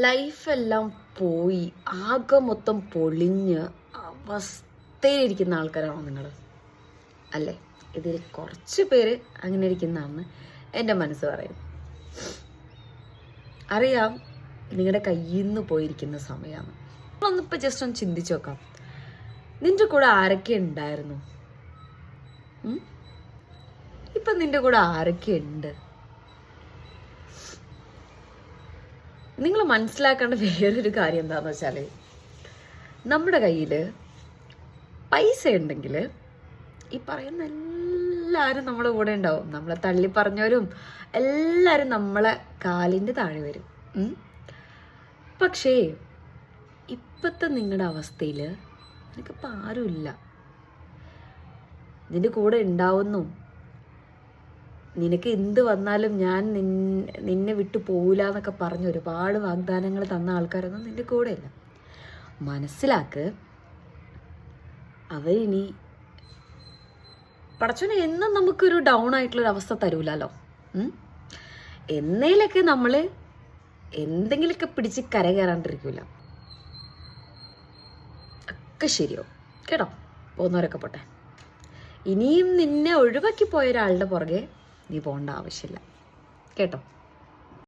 ലൈഫെല്ലാം പോയി ആകെ മൊത്തം പൊളിഞ്ഞ് അവസ്ഥയിലിരിക്കുന്ന ആൾക്കാരാണോ നിങ്ങൾ? അല്ലേ? ഇതിൽ കുറച്ച് പേര് അങ്ങനെ ഇരിക്കുന്നതാണെന്ന് എൻ്റെ മനസ്സ് പറയും. അറിയാം നിങ്ങളുടെ കയ്യിൽ നിന്ന് പോയിരിക്കുന്ന സമയമാണ്. ഒന്നിപ്പോൾ ജസ്റ്റ് ഒന്ന് ചിന്തിച്ച് നോക്കാം. നിൻ്റെ കൂടെ ആരൊക്കെ ഉണ്ടായിരുന്നു? ഇപ്പം നിൻ്റെ കൂടെ ആരൊക്കെ ഉണ്ട്? നിങ്ങൾ മനസ്സിലാക്കേണ്ട വേറൊരു കാര്യം എന്താണെന്ന് വെച്ചാൽ, നമ്മുടെ കയ്യിൽ പൈസ ഉണ്ടെങ്കിൽ ഈ പറയുന്ന എല്ലാവരും നമ്മുടെ കൂടെ ഉണ്ടാവും. നമ്മളെ തള്ളി പറഞ്ഞവരും എല്ലാവരും നമ്മളെ കാലിൻ്റെ താഴെ വരും. പക്ഷേ ഇപ്പോഴത്തെ നിങ്ങളുടെ അവസ്ഥയിൽ എനിക്കിപ്പോൾ ആരുമില്ല. നിൻ്റെ കൂടെ ഉണ്ടാവുന്നു, നിനക്ക് എന്ത് വന്നാലും ഞാൻ നിന്നെ വിട്ടു പോവില്ല എന്നൊക്കെ പറഞ്ഞ് ഒരുപാട് വാഗ്ദാനങ്ങൾ തന്ന ആൾക്കാരൊന്നും നിൻ്റെ കൂടെയില്ല. മനസ്സിലാക്ക്, അവരിനി പടച്ചോനെ എന്നും നമുക്കൊരു ഡൗൺ ആയിട്ടുള്ളൊരു അവസ്ഥ തരൂലല്ലോ. എന്നേലൊക്കെ നമ്മൾ എന്തെങ്കിലുമൊക്കെ പിടിച്ച് കരകയറാണ്ടിരിക്കൂല. ഒക്കെ ശരിയോ കേട്ടോ, പോകുന്നവരൊക്കെ പോട്ടെ. ഇനിയും നിന്നെ ഒഴിവാക്കി പോയ ഒരാളുടെ പുറകെ നീ പോകേണ്ട ആവശ്യമില്ല കേട്ടോ.